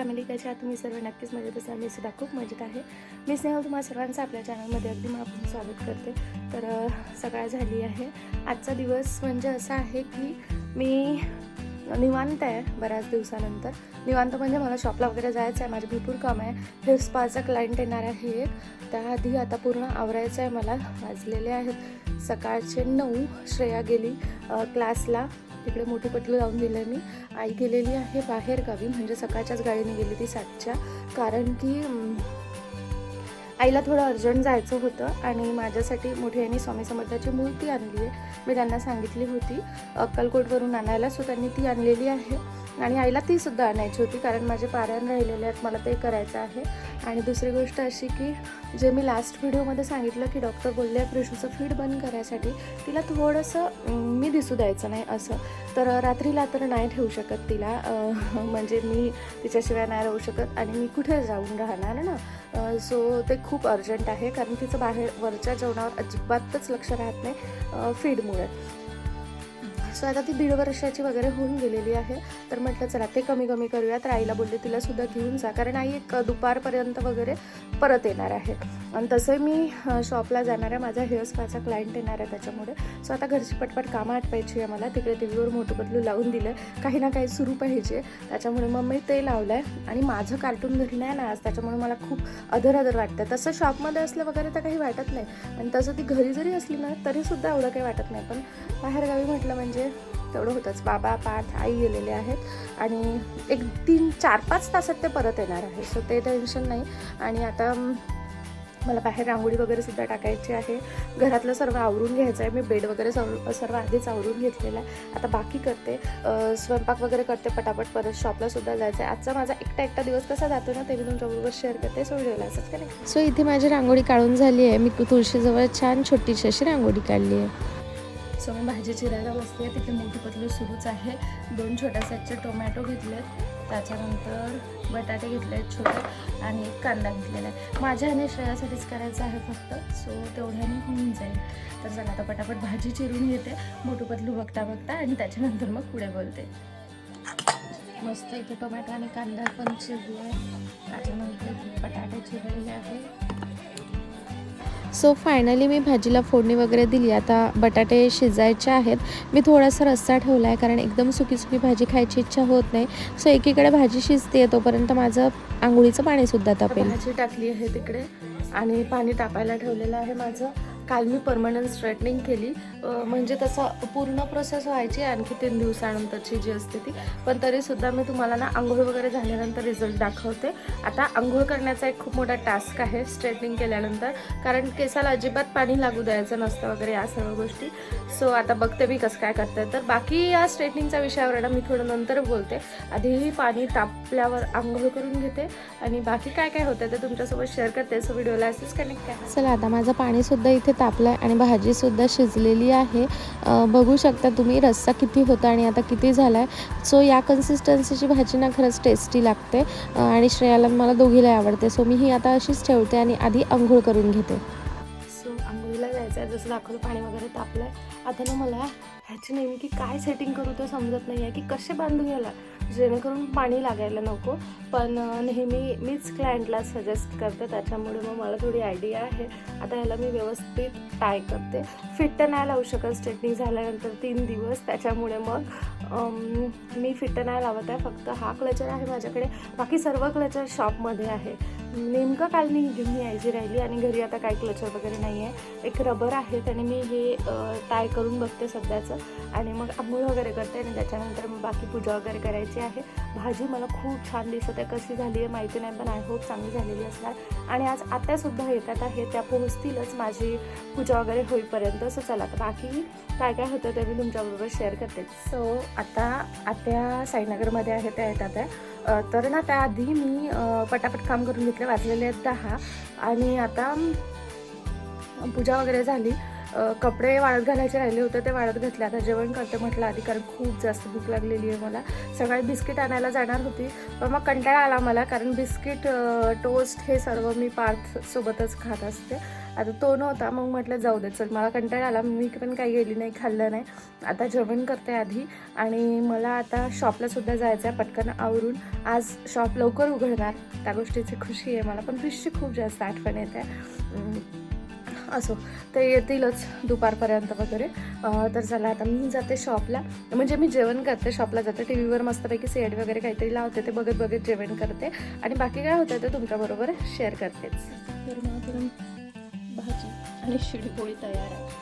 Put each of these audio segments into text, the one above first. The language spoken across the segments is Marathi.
फॅमिली, कशा आहात तुम्ही सर्व? नक्कीच मजेत असाल. मी सुद्धा खूप मजेत आहे. मी स्नेहल तुम्हा सर्वांचं आपल्या चॅनलमध्ये अगदी मनापासून स्वागत करते. तर सकाळ झाली आहे. आजचा दिवस म्हणजे असा आहे की मी निवांत आहे बऱ्याच दिवसानंतर. निवांत म्हणजे मला शॉपला वगैरे जायचं आहे, माझे भरपूर काम आहे. हेअर स्पाचा क्लायंट येणार आहे एक, त्याआधी आता पूर्ण आवरायचं आहे मला. वाजलेले आहेत सकाळचे 9. श्रेया गेली क्लासला, तिकडे मोठे पटलं लावून दिलं मी. आई गेलेली आहे बाहेर गावी, म्हणजे सकाळच्याच गाडीने गेली ती 7च्या, कारण की आईला थोडं अर्जंट जायचं होतं आणि माझ्यासाठी मोठी आईने स्वामी समर्थाची मूर्ती आणली आहे. मी त्यांना सांगितली होती अक्कलकोटवरून आणायला, सो त्यांनी ती आणलेली आहे आणि आईला ती सुद्धा आणायची होती, कारण माझे पारायण राहिलेले आहेत, मला ते करायचं आहे. आणि दुसरी गोष्ट अशी की जे मी लास्ट व्हिडिओमध्ये सांगितलं की डॉक्टर बोलले आहे कृषूचं फीड बंद करायसाठी तिला थोडंसं मी दिसू द्यायचं नाही असं. तर रात्रीला तर नाही ठेवू शकत तिला, म्हणजे मी तिच्याशिवाय नाही राहू शकत आणि मी कुठे जाऊन राहणार ना. सो ते खूप अर्जंट आहे, कारण तिचं बाहेर वरच्या जेवणावर अजिबातच लक्ष राहत नाही फीडमुळे. सो आता ती 1.5 वर्षाची वगैरे होऊन गेलेली आहे. तर म्हटलं चला ते कमी करूया. तर आईला बोलले तिला सुद्धा घेऊन जा, कारण आई एक दुपारपर्यंत वगैरे परत येणार आहे आणि तसं मी शॉपला जाणार आहे. माझा हेअर स्पाचा क्लायंट येणार आहे त्याच्यामुळे. सो आता घरची पटपट कामं आटपायची आहे मला. तिकडे टी व्हीवर मोठं पतलू लावून दिलं, काही ना काही सुरू पाहिजे, त्याच्यामुळे मग मी ते लावलं आहे. आणि माझं कार्टून घरी नाही ना आज, त्याच्यामुळे मला खूप अधर वाटतं. तसं शॉपमध्ये असलं वगैरे तर काही वाटत नाही, आणि तसं ती घरी जरी असली ना तरीसुद्धा एवढं काही वाटत नाही, पण बाहेरगावी म्हटलं म्हणजे तेवढं होतंच. बाबा, पार्थ, आई गेलेले आहेत आणि एक 3-4-5 तासात ते परत येणार आहे, सो ते टेन्शन नाही. आणि आता मला बाहेर रांगोळी वगैरे सुद्धा टाकायची आहे. घरातलं सर्व आवरून घ्यायचं आहे. मी बेड वगैरे सर्व आधीच आवरून घेतलेलं आहे. आता बाकी करते, स्वयंपाक वगैरे करते पटापट. परत शॉपला सुद्धा जायचं आहे. आजचा माझा एकटा दिवस कसा जातो ना ते मी तुमच्याबरोबर शेअर करते. सो व्हिडिओला असंच का नाही. सो इथे माझी रांगोळी काढून झाली आहे. मी तुळशीजवळ छान छोटीशी अशी रांगोळी काढली आहे. सो मी भाजी चिरायला बसते. तिथे मोठी पतली सुरूच आहे. 2 छोट्या साईजचे टोमॅटो घेतलेत, त्याच्यानंतर बटाटे घेतले आहेत छोटे, आणि एक कांदा घेतलेला आहे. माझ्या आणि श्रेयासाठीच करायचं आहे फक्त, सो तेवढ्याने होऊन जाईल. तर चला आता पटापट भाजी चिरून घेते मोठू पतलू बघता आणि त्याच्यानंतर मग पुढे बोलते. मस्त इथे टोमॅटो आणि कांदा पण चिरले आहे, त्याच्यानंतर बटाटे चिरलेले आहे. सो फायनली मी भाजीला फोडणी वगैरे दिली. आता बटाटे शिजायचे आहेत. मी थोडासा रस्सा ठेवला आहे, कारण एकदम सुकी भाजी खायची इच्छा होत नाही. सो एकीकडे भाजी शिजते तोपर्यंत माझं आंघोळीचं पाणीसुद्धा तापेल. भाजी टाकली आहे तिकडे आणि पाणी तापायला ठेवलेलं आहे माझं. काल मी परमनंट स्ट्रेटनिंग केली, म्हणजे तसं पूर्ण प्रोसेस व्हायची आणखी 3 दिवसानंतरची जी असते ती, पण तरीसुद्धा मी तुम्हाला ना आंघोळ वगैरे झाल्यानंतर रिझल्ट दाखवते. आता आंघोळ करण्याचा एक खूप मोठा टास्क आहे स्ट्रेटनिंग केल्यानंतर, कारण केसाला अजिबात पाणी लागू द्यायचं नसतं वगैरे या सर्व गोष्टी. सो आता बघते मी कसं काय करते. तर बाकी या स्ट्रेटनिंगच्या विषयावर ना मी थोडं नंतर बोलते. आधी पाणी तापल्यावर आंघोळ करून घेते आणि बाकी काय काय होतं ते तुमच्यासोबत शेअर करते. सो व्हिडिओला असेच कनेक्ट करा. चला आता माझं पाणीसुद्धा इथे तापलं आणि भाजीसुद्धा शिजलेली आहे. बघू शकता तुम्ही रस्सा किती होता आणि आता किती झाला आहे. सो या कन्सिस्टन्सीची भाजी ना खरंच टेस्टी लागते आणि श्रेयाला मला दोघीला आवडते. सो मी ही आता अशीच ठेवते आणि आधी आंघोळ करून घेते. सो आंघोळीला जायचं आहे, जसं दाखवलं पाणी वगैरे तापलं आहे. आता ना मला ह्याची नेमकी काय सेटिंग करू ते समजत नाही आहे की कसे बांधू घ्यायला जेणेकरून पाणी लागायला नको. पण नेहमी मीच क्लायंटला सजेस्ट करते, त्याच्यामुळे मग मला थोडी आयडिया आहे. आता याला मी व्यवस्थित टाय करते. फिट तर नाही लावू शकत स्ट्रेटनिंग झाल्यानंतर 3 दिवस, त्याच्यामुळे मग मी फिट नाही लावत आहे. फक्त हा क्लचर आहे माझ्याकडे, बाकी सर्व क्लचर शॉपमध्ये आहे. नेमकं काल मी घेऊन यायची राहिली आणि घरी आता काही क्लचर वगैरे नाही आहे. एक रबर आहे, त्याने मी हे टाय करून बघते सध्याचं, आणि मग आंघोळ वगैरे करते आणि त्याच्यानंतर मग बाकी पूजा वगैरे करायची आहे. भाजी मला खूप छान दिसत आहे, कशी झाली आहे माहिती नाही, पण आय होप चांगली झालेली असणार. आणि आज आत्यासुद्धा येतात आहे, त्या पोहोचतीलच माझी पूजा वगैरे होईपर्यंत. सो चला तर बाकी काय काय होतं ते मी तुमच्याबरोबर शेअर करते. सो आता आत्या साईनगरमध्ये आहे, त्या येतात आहे. तर ना त्याआधी मी पटापट काम करून घेतले. वाजलेले आहेत 10 आणि आता पूजा वगैरे झाली कपडे वाळत घालायचे राहिले होते ते वाळत घातले. आता जेवण करते म्हटलं आधी, कारण खूप जास्त भूक लागलेली आहे मला. सकाळी बिस्किट आणायला जाणार होती पण मग कंटाळा आला मला, कारण बिस्किट टोस्ट हे सर्व मी पार्थसोबतच खात असते. आता तो नव्हता, मग म्हटलं जाऊ दे चल, मला कंटाळा आला, मी पण काही गेली नाही, खाल्लं नाही. आता जेवण करते आधी, आणि मला आता शॉपलासुद्धा जायचं आहे पटकन आवरून. आज शॉप लवकर उघडणार, त्या गोष्टीची खुशी आहे मला, पण फिशची खूप जास्त आठवण येते. असो, ते येतीलच दुपारपर्यंत वगैरे. तर चला आता मी जाते शॉपला, म्हणजे मी जेवण करते, शॉपला जाते, टी व्हीवर मस्तपैकी सीएड वगैरे काहीतरी लावते, ते बघत बघत जेवण करते, आणि बाकी काय होतं ते तुमच्याबरोबर शेअर करतेच. गरमागरम भाजी आणि शिडीपोळी तयार आहे.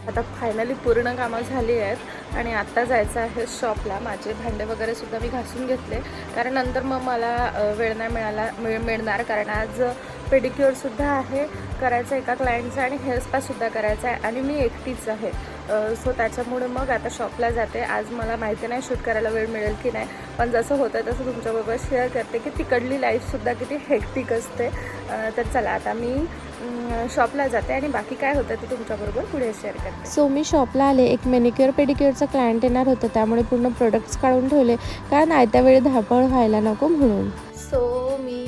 आता फायनली पूर्ण कामं झाली आहेत आणि आत्ता जायचं आहे शॉपला. माझे भांडे वगैरे सुद्धा मी घासून घेतले, कारण नंतर मग मला वेळ नाही मिळणार, कारण आज पेडिक्युअरसुद्धा आहे करायचं एका क्लायंटचं, आणि हेअर स्पासुद्धा करायचं आहे, आणि मी एकटीच आहे. सो त्याच्यामुळे मग आता शॉपला जाते. आज मला माहिती नाही शूट करायला वेळ मिळेल की नाही, पण जसं होतं तसं तुमच्याबरोबर शेअर करते की तिकडली लाईफसुद्धा किती हेक्टिक असते. तर चला आता मी शॉपला जाते, आणि बाकी काय होतं ते तुमच्याबरोबर पुढे शेअर करते. सो मी शॉपला आले. एक मॅनिक्युअर पेडिक्युअरचा क्लायंट येणार होतं, त्यामुळे पूर्ण प्रोडक्ट्स काढून ठेवले, कारण आयत्या वेळी धावपळ व्हायला नको म्हणून. सो मी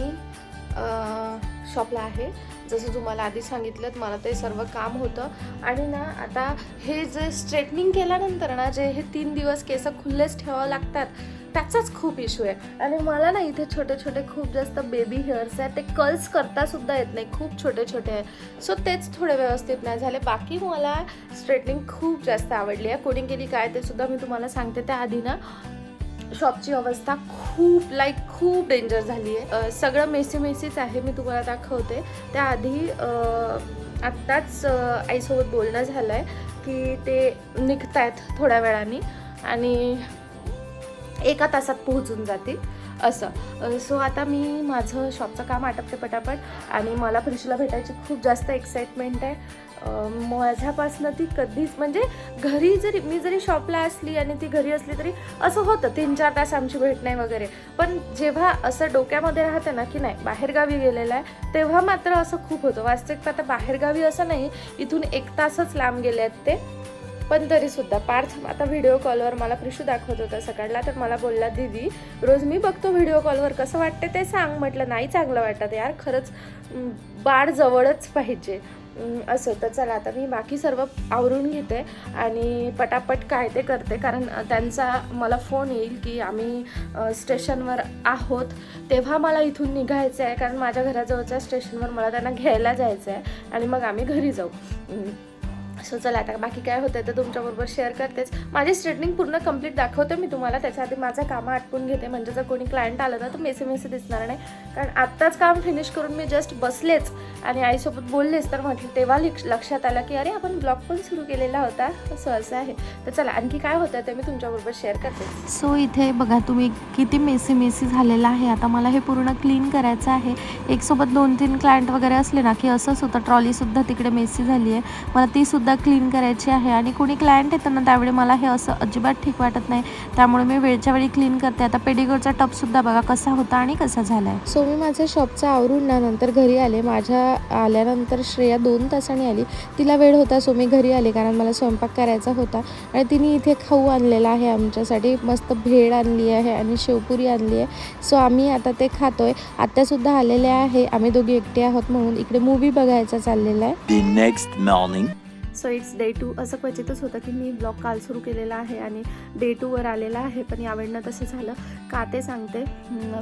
शॉपला आहे, जसं तुम्हाला आधी सांगितलं मला ते सर्व काम होतं. आणि ना आता हे जे स्ट्रेटनिंग केल्यानंतर ना जे हे 3 दिवस केस खुल्लेच ठेवावं लागतात, त्याचाच खूप इश्यू आहे. आणि मला ना इथे छोटे छोटे खूप जास्त बेबी हेअर्स आहेत, ते कर्ल्स करता सुद्धा येत नाही, खूप छोटे छोटे आहे. सो तेच थोडे व्यवस्थित नाही झाले. बाकी मला स्ट्रेटनिंग खूप जास्त आवडली आहे. कोडिंग केली काय ते सुद्धा मी तुम्हाला सांगते. त्याआधी ना शॉपची अवस्था खूप डेंजर झाली आहे. सगळं मेसीच आहे, मी तुम्हाला दाखवते. त्याआधी आत्ताच आईसोबत बोलणं झालं आहे की ते निघत आहेत थोड्या वेळाने, आणि 1 तासात पोहोचून जातील असं. सो आता मी माझं शॉपचं काम आटपते पटापट, आणि मला प्रिशूला भेटायची खूप जास्त एक्साइटमेंट आहे. माझ्यापासनं ती कधीच, म्हणजे घरी मी जरी शॉपला असली आणि ती घरी असली तरी असं होतं 3-4 तास आमची भेट नाही वगैरे, पण जेव्हा असं डोक्यामध्ये राहतं ना की नाही बाहेरगावी गेलेलं आहे, तेव्हा मात्र असं खूप होतं. वास्तविकता आता बाहेरगावी असं नाही, इथून 1 तासच लांब गेले आहेत ते, पण तरीसुद्धा पार्थ आता व्हिडिओ कॉलवर मला प्रिशू दाखवत होता सकाळला, तर मला बोलला दीदी रोज मी बघतो व्हिडिओ कॉलवर, कसं वाटते ते सांग. म्हटलं नाही चांगलं वाटत यार, खरंच बाळ जवळच पाहिजे असं. तर चला आता मी बाकी सर्व आवरून घेते आणि पटापट काय ते करते, कारण त्यांचा मला फोन येईल की आम्ही स्टेशनवर आहोत, तेव्हा मला इथून निघायचं आहे, कारण माझ्या घराजवळच्या स्टेशनवर मला त्यांना घ्यायला जायचं आहे, आणि मग आम्ही घरी जाऊ. सो चला आता बाकी काय होतं तर तुमच्याबरोबर शेअर करतेच. माझी स्ट्रेटनिंग पूर्ण कंप्लीट दाखवते मी तुम्हाला, त्याच्या आधी माझं कामं आटपून घेते, म्हणजे जर कोणी क्लायंट आलं ना तर मेसी दिसणार नाही, कारण आत्ताच काम फिनिश करून मी जस्ट बसलेच आणि आईसोबत बोललेच, तर म्हटलं तेव्हा लक्षात आलं की अरे आपण ब्लॉग पण सुरू केलेला होता, असं आहे. तर चला आणखी काय होतं ते मी तुमच्याबरोबर शेअर करते. सो इथे बघा तुम्ही किती मेसी झालेलं आहे. आता मला हे पूर्ण क्लीन करायचं आहे. एक सोबत 2-3 क्लायंट वगैरे असले ना की असंच होतं, ट्रॉलीसुद्धा तिकडे मेसी झाली आहे, मला तीसुद्धा क्लीन करायची आहे. आणि कोणी क्लायंट येतं ना त्यावेळी मला हे असं अजिबात ठीक वाटत नाही, त्यामुळे मी वेळच्या वेळी क्लीन करते. आता पेडिक्युअरचा टपसुद्धा बघा कसा होता आणि कसा झाला आहे. सो मी माझं शॉपचं आवरून ना नंतर घरी आले. माझ्या आल्यानंतर श्रेया 2 तासांनी आली, तिला वेळ होता, सो मी घरी आले कारण मला स्वयंपाक करायचा होता. आणि तिने इथे खाऊ आणलेला आहे आमच्यासाठी, मस्त भेळ आणली आहे आणि शेवपुरी आणली आहे. सो आम्ही आता ते खातोय. आत्यासुद्धा आलेल्या आहे, आम्ही दोघी एकटे आहोत म्हणून इकडे मूवी बघायचा चाललेला आहे. So it's day 2. असं क्वचितच होतं की मी ब्लॉग काल सुरू केलेला आहे आणि डे 2वर आलेला आहे, पण यावेळेनं तसं झालं का ते सांगते.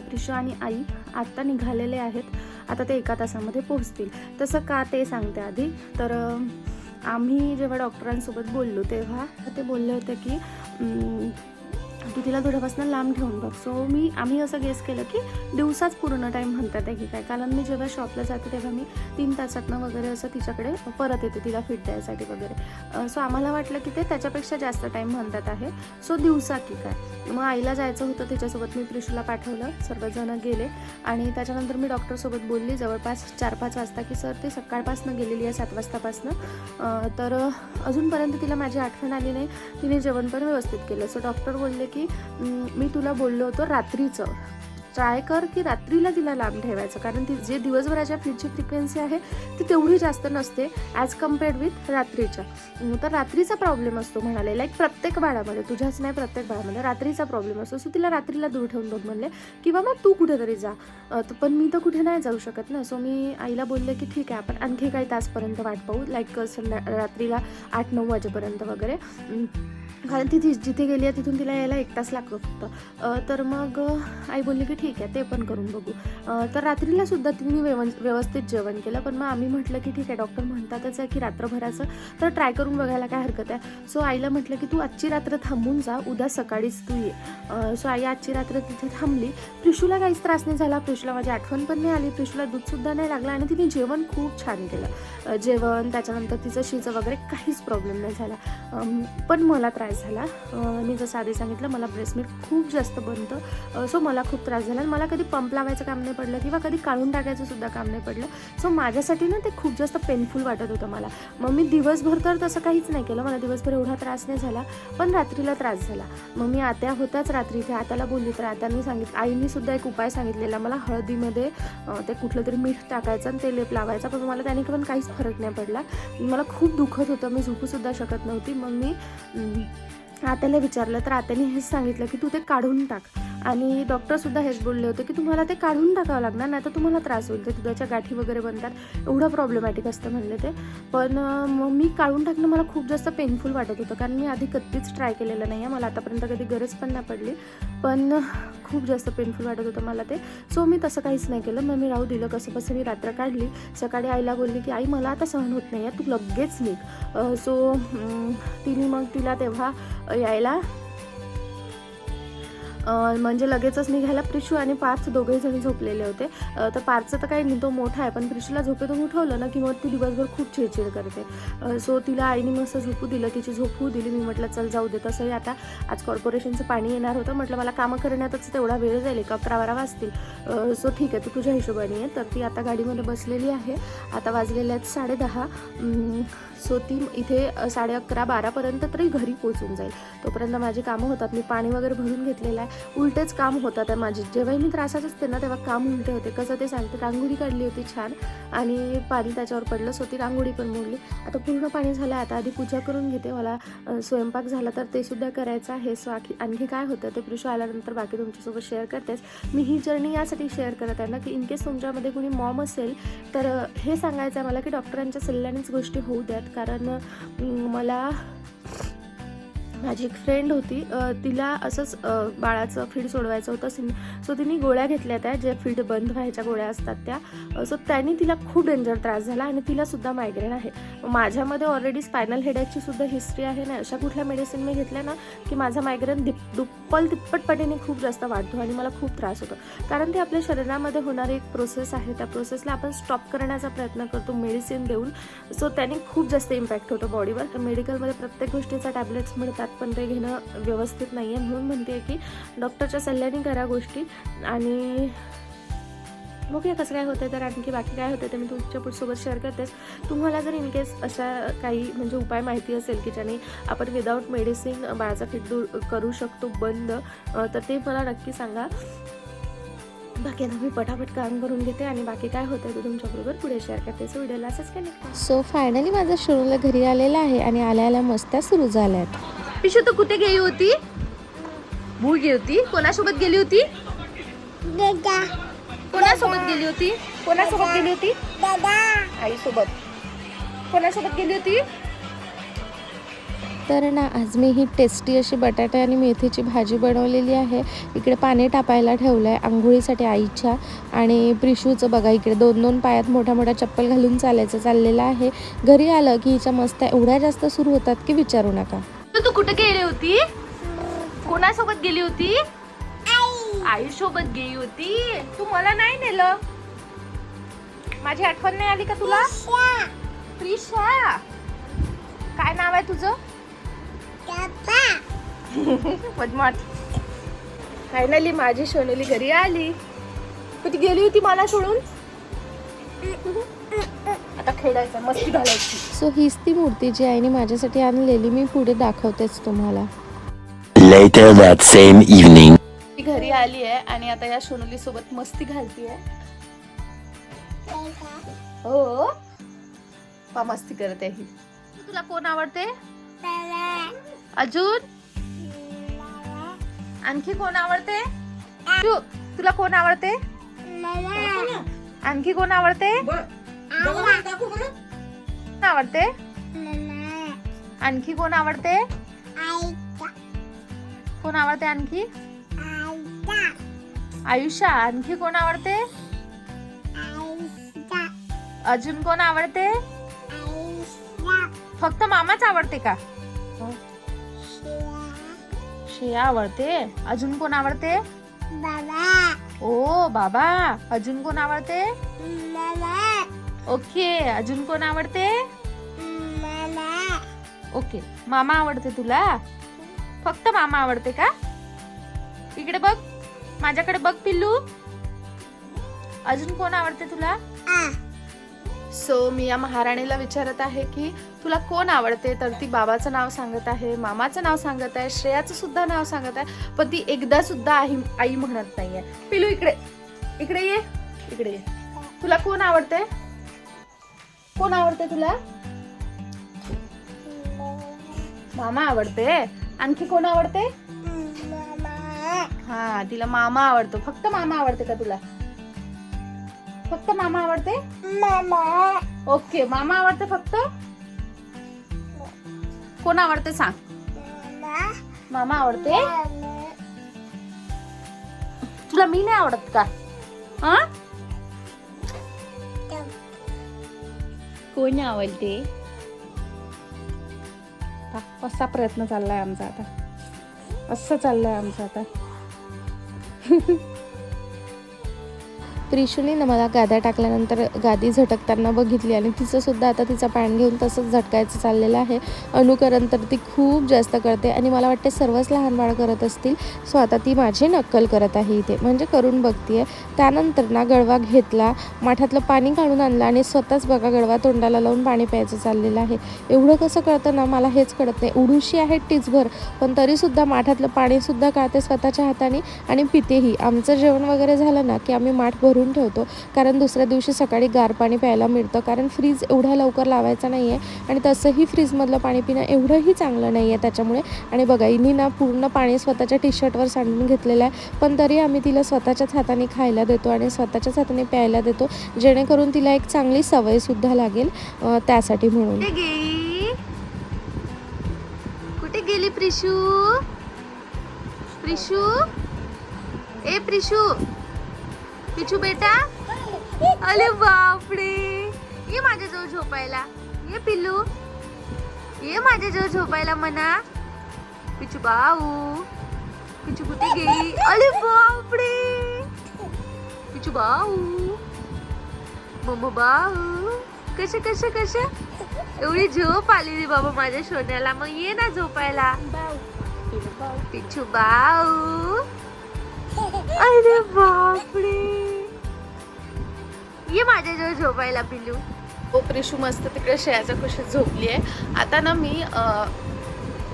प्रिशू आणि आई आत्ता निघालेले आहेत, आता ते 1 तासामध्ये पोहोचतील. तसं का ते सांगते आधी. तर आम्ही जेव्हा डॉक्टरांसोबत बोललो तेव्हा ते बोलले होते की तू तिला थोड्यापासून लांब ठेवून बघ. सो आम्ही असं गेस केलं की दिवसाच पूर्ण टाईम म्हणतात आहे की काय, कारण मी जेव्हा शॉपला जाते तेव्हा मी 3 तासातनं वगैरे असं तिच्याकडे परत येते तिला फिट द्यायसाठी वगैरे. सो आम्हाला वाटलं की ते त्याच्यापेक्षा जास्त टाईम म्हणतात आहे, सो दिवसा की काय. मग आईला जायचं होतं, तिच्यासोबत मी प्रिशूला पाठवलं, सर्वजण गेले. आणि त्याच्यानंतर मी डॉक्टरसोबत बोलली जवळपास 4-5 वाजता की सर ते सकाळपासून गेलेली आहे 7 वाजतापासून, तर अजूनपर्यंत तिला माझी आठवण आली नाही, तिने जेवण पण व्यवस्थित केलं. सो डॉक्टर बोलले की मी तुला बोललो होतो रात्रीचं ट्राय कर की रात्रीला तिला लांब ठेवायचं, कारण ती जे दिवसभराच्या फीडची फ्रिक्वेन्सी आहे ती तेवढी जास्त नसते ॲज कम्पेअर्ड विथ रात्रीच्या. तर रात्रीचा प्रॉब्लेम असतो म्हणाले, लाईक प्रत्येक बाळामध्ये, तुझ्याच नाही प्रत्येक बाळामध्ये रात्रीचा प्रॉब्लेम असतो. सो तिला रात्रीला दूर ठेवून बघ म्हणले किंवा मग तू कुठेतरी जा. पण मी तर कुठे नाही जाऊ शकत ना. सो मी आईला बोलले की ठीक आहे, आपण आणखी काही तासपर्यंत वाट पाहू, लाईक रात्रीला 8-9 वाजेपर्यंत वगैरे, कारण ती जिथे गेली आहे तिथून तिला यायला 1 तास लागतो फक्त. तर मग आई बोलली की ठीक आहे, ते पण करून बघू. तर रात्रीला सुद्धा तिने व्यवस्थित जेवण केलं. पण मग आम्ही म्हटलं की ठीक आहे, डॉक्टर म्हणतातच आहे की रात्रभराचं, तर ट्राय करून बघायला काय हरकत आहे. सो आईला म्हटलं की तू आजची रात्र थांबून जा, उद्या सकाळीच तू ये. सो आई आजची रात्र तिथे थांबली. प्रिशूला काहीच त्रास नाही झाला, प्रिशूला माझी आठवण पण नाही आली, प्रिशूला दूधसुद्धा नाही लागलं आणि तिने जेवण खूप छान केलं. जेवण त्याच्यानंतर तिचं शिजं वगैरे काहीच प्रॉब्लेम नाही झाला. पण मला त्रास झाला. मी जसं आधी सांगितलं, मला ब्रेस्ट मिल्क खूप जास्त बनतं. सो मला खूप त्रास झाला आणि मला कधी पंप लावायचं काम नाही पडलं किंवा कधी काढून टाकायचं सुद्धा काम नाही पडलं. सो माझ्यासाठी ना ते खूप जास्त पेनफुल वाटत होतं मला. मग मी दिवसभर तर तसं काहीच नाही केलं, मला दिवसभर एवढा त्रास नाही झाला, पण रात्रीला त्रास झाला. मग मी आत्या होत्याच रात्री, ते आत्याला बोलली, तर आत्याने सांगितलं, आईने सुद्धा एक उपाय सांगितलेला मला, हळदीमध्ये ते कुठलं तरी मीठ टाकायचं आणि ते लेप लावायचा. पण मला त्याने पण काहीच फरक नाही पडला. मला खूप दुखत होतं, मी झोपूसुद्धा शकत नव्हती. मग मी आत्याला विचारलं, तर आत्याने हेच सांगितलं की तू ते काढून टाक. आणि डॉक्टरसुद्धा हेच बोलले होते की तुम्हाला ते काढून टाकावं लागणार, नाही तर तुम्हाला त्रास होईल, ते दुधाच्या गाठी वगैरे बनतात, एवढं प्रॉब्लेमॅटिक असतं म्हणले ते. पण मग मी काढून टाकणं मला खूप जास्त पेनफुल वाटत होतं, कारण मी आधी कधीच ट्राय केलेलं नाही आहे, मला आतापर्यंत कधी गरज पण नाही पडली, पण खूप जास्त पेनफुल वाटत होतं मला ते. सो मी तसं काहीच नाही केलं. मग मी राहू दिलं, कसं मी रात्र काढली. सकाळी आईला बोलली की आई मला आता सहन होत नाही आहे, तू लगेच निघ. सो तिने मग तिला तेव्हा यायला म्हणजे लगेचच निघायला प्रिशू आणि पार्थ दोघेही जण झोपलेले होते. तर पार्थचं तर काही नाही, तो मोठा आहे, पण प्रिशूला झोपेतून उठवलं ना की मग ती दिवसभर खूप चिडचिड करते. सो तिला आईने मस्त झोपू दिलं, तिची झोप होऊ दिली. मी म्हटलं चल जाऊ दे, तसंही आता आज कॉर्पोरेशनचं पाणी येणार होतं, म्हटलं मला कामं करण्यातच तेवढा वेळ जाईल, 11-12 वाजतील. सो ठीक आहे, तू तुझ्या हिशोबाने आहे. तर ती आता गाडीमध्ये बसलेली आहे. आता वाजलेले आहेत 10:30. सो ती इथे 11:30-12पर्यंत तरी घरी पोचून जाईल. तोपर्यंत माझी कामं होतात. मी पाणी वगैरे भरून घेतलेलं आहे. उलटेच काम होतात आहे माझी, जेव्हाही मी त्रासात असते ना तेव्हा काम उलटे होते. कसं ते सांगते, रांगोळी काढली होती छान आणि पाणी त्याच्यावर पडलं, सो ती रांगोळी पण मोडली. आता पूर्ण पाणी झालं. आता आधी पूजा करून घेते, मला स्वयंपाक झाला तर ते सुद्धा करायचं आहे. सो आणखी काय होतं ते प्रिशू आल्यानंतर बाकी तुमच्यासोबत शेअर करतेच. मी ही जर्नी यासाठी शेअर करत आहे ना की इनकेस तुमच्यामध्ये कुणी मॉम असेल तर हे सांगायचं आहे मला की डॉक्टरांच्या सल्ल्यानेच गोष्टी होऊ द्यात. कारण मला माझी एक फ्रेंड होती, तिला असंच बाळाचं फीड सोडवायचं होतं. सो तिने गोळ्या घेतल्या, त्या ज्या फीड बंद व्हायच्या गोळ्या असतात त्या. सो त्याने तिला खूप डेंजर त्रास झाला आणि तिलासुद्धा मायग्रेन आहे. माझ्यामध्ये ऑलरेडी स्पायनल हेडेकची सुद्धा हिस्ट्री आहे ना. अशा कुठल्या मेडिसिन मी घेतल्या ना की माझा मायग्रेन तिप्पट पटीने खूप जास्त वाढतो आणि मला खूप त्रास होतो. कारण ते आपल्या शरीरामध्ये होणारी एक प्रोसेस आहे, त्या प्रोसेसला आपण स्टॉप करण्याचा प्रयत्न करतो मेडिसिन देऊन. सो त्याने खूप जास्त इम्पॅक्ट होतो बॉडीवर. तर मेडिकलमध्ये प्रत्येक गोष्टीचा टॅबलेट्स मिळतात, पण ते घेणं व्यवस्थित नाही आहे. म्हणून म्हणते की डॉक्टरच्या सल्ल्याने करा गोष्टी. आणि बघूया कसं काय होतं. तर आणखी बाकी काय होतं ते मी तुमच्यासोबत शेअर करतेच. तुम्हाला जर इनकेस अशा काही म्हणजे उपाय माहिती असेल की ज्याने आपण विदाऊट मेडिसिन बाळाचा फीड दूर करू शकतो बंद, तर ते मला नक्की सांगा. बाकी आता मी पटापट काम करून घेते आणि बाकी काय होतं ते तुमच्याबरोबर पुढे शेअर करते. सो व्हिडिओला असंच कनेक्ट. सो फायनली माझा शोरूला घरी आलेला आहे आणि आल्या मस्त्या सुरू झाल्यात. पिशू तू कुठे गेली होती? भूल गेली होती. कोणासोबत गेली होती? कोणासोबत गेली होती? कोणासोबत गेली होती? आईसोबत. कोणासोबत गेली होती? तर ना आज मी ही टेस्टी अशी बटाटा आणि मेथीची भाजी बनवलेली आहे. इकडे पाणी टाकायला ठेवलं आहे आंघोळीसाठी आईच्या. आणि प्रिशूचं बघा इकडे 2-2 पायात मोठ्या चप्पल घालून चाललेलं आहे. घरी आलं की हिच्या मस्त्या एवढ्या जास्त सुरू होतात की विचारू नका. तू कुठे गेली होती? कोणासोबत गेली होती? आई सोबत गेली होती. तू मला नाही नेलं. माझी आठवण नाही आली का तुला? प्रिशा. काय नाव आहे तुझं? पद्माट. फायनली माझी सोनली घरी आली. कुठे गेली होती मला सोडून? आता खेळायचं, मस्ती घालायची. सो हीच ती मूर्ती जी आईने माझ्यासाठी आणलेली, मी पुढे दाखवतेच तुम्हाला. Later that same evening. घरी आली आहे आणि आता या सोनुली सोबत मस्ती घालतीये. हो पा मस्ती करते ही. तुला कोण आवडते अजून? आणखी कोण आवडते? तुला कोण आवडते? आणखी कोण आवडते? आवडते? आणखी कोण आवडते? कोण आवडते आणखी? आयुषा. आणखी कोण आवडते? अजून कोण आवडते? फक्त मामाच आवडते का? श्रेया आवडते. अजून कोण आवडते? ओ बाबा. अजून कोण आवडते? ओके. अजून कोण आवडते? ओके. मामा आवडते तुला? फक्त मामा आवडते का? इकडे बघ, माझ्याकडे बघ पिल्लू. अजून कोण आवडते तुला? सो मी या महाराणीला विचारत आहे की तुला कोण आवडते, तर ती बाबाचं नाव सांगत आहे, मामाचं नाव सांगत आहे, श्रेयाचं सुद्धा नाव सांगत आहे, पण ती एकदा सुद्धा आई म्हणत नाहीये. पिल्लू इकडे इकडे ये, इकडे ये. तुला कोण आवडते? कोण आवडते तुला? मामा आवडते. आणखी कोण आवडते? हा, तिला मामा आवडतो. फक्त मामा आवडते का तुला? फक्त मामा आवडते? ओके. मामा आवडते फक्त? कोण आवडते सांग? मामा आवडते. तुला मी नाही आवडत का? हा, कोण आवडते? असा प्रयत्न चाललाय आमचा आता. असं चाललंय आमचं आता. प्रिशूने ना मला गाद्या टाकल्यानंतर गादी झटकताना बघितली आणि तिचं सुद्धा आता तिचा पॅन घेऊन तसंच झटकायचं चाललेलं आहे. अनुकरण तर ती खूप जास्त करते आणि मला वाटते सर्वच लहान बाळ करत असतील. सो आता ती माझी नक्कल करत आहे इथे, म्हणजे करून बघतीये. त्यानंतर ना गळवा घेतला, माठातलं पाणी काढून आणलं आणि स्वतःच बघा गळवा तोंडाला लावून पाणी प्यायचं चाललेलं आहे. एवढं कसं कळतं ना मला हेच कळत नाही. उडूशी आहे टिचभर, पण तरीसुद्धा माठातलं पाणीसुद्धा काढते स्वतःच्या हाताने आणि पितेही. आमचं जेवण वगैरे झालं ना की आम्ही माठ भरून ठेवतो, कारण दुसऱ्या दिवशी सकाळी गार पाणी प्यायला मिळतं. कारण फ्रीज एवढा लवकर लावायचा नाही आहे आणि तसंही फ्रीजमधलं पाणी पिणं एवढंही चांगलं नाही आहे त्याच्यामुळे. आणि बघा हिनी ना पूर्ण पाणी स्वतःच्या टी शर्टवर सांडून घेतलेलं आहे, पण तरी आम्ही तिला स्वतःच्याच हाताने खायला देतो आणि स्वतःच्याच हाताने प्यायला देतो, जेणेकरून तिला एक चांगली सवयसुद्धा लागेल त्यासाठी म्हणून. कुठे गेली प्रिशू? प्रिशू, ए प्रिशू, पिचू बेटा. अरे बापरे, ये माझ्याजवळ झोपायला. ये पिल्लू, ये माझ्याजवळ झोपायला म्हणा. पिचू बाऊ, पिचू कुठे गेली? अरे बापरे, पिचू बाऊ, मम्मा बाऊ. कशा कशा कशा एवढी झोप आलेली बाबा माझ्या सोन्याला. मग ये ना झोपायला. पिचू बाऊ. अरे बापरे, ये माझ्याजवळ झोपायला पिल्लू. ओ प्रिशू मस्त तिकडे श्रेयाच्या कुशीत झोपली आहे. आता ना मी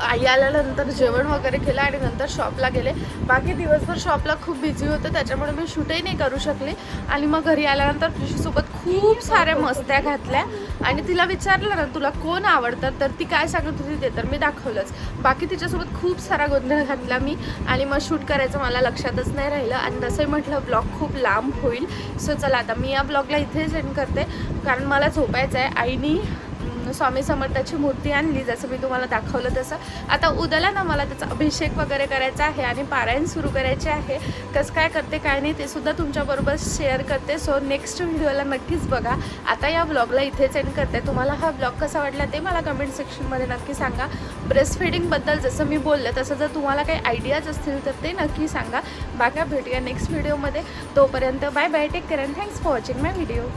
आई आल्यानंतर जेवण वगैरे केलं आणि नंतर शॉपला गेले. बाकी दिवसभर शॉपला खूप बिझी होतं, त्याच्यामुळे मी शूटही नाही करू शकले. आणि मग घरी आल्यानंतर प्रिशूसोबत खूप साऱ्या मस्त्या घातल्या आणि तिला विचारलं ना तुला कोण आवडतं, तर ती काय सांगत होती ते तर मी दाखवलंच. बाकी तिच्यासोबत खूप सारा गोंधळ घातला मी आणि मग शूट करायचं मला लक्षातच नाही राहिलं. आणि तसंही म्हटलं ब्लॉग खूप लांब होईल. सो चला आता मी या ब्लॉगला इथेच एंड करते, कारण मला झोपायचं आहे. आईनी स्वामी समर्थाची मूर्ती आणली जसं मी तुम्हाला दाखवलं तसं. आता उद्याला ना मला त्याचा अभिषेक वगैरे करायचा आहे आणि पारायण सुरू करायचे आहे. कसं काय करते काय नाही ते सुद्धा तुमच्याबरोबर शेअर करते. सो नेक्स्ट व्हिडिओला नक्कीच बघा. आता या ब्लॉगला इथेच एंड करते. तुम्हाला हा ब्लॉग कसा वाटला ते मला कमेंट सेक्शनमध्ये नक्की सांगा. ब्रेस्ट फीडिंगबद्दल जसं मी बोलले तसं जर तुम्हाला काही आयडियाज असतील तर ते नक्की सांगा. बाकी भेटूया नेक्स्ट व्हिडिओमध्ये. तोपर्यंत bye bye, take care and thanks for watching my video.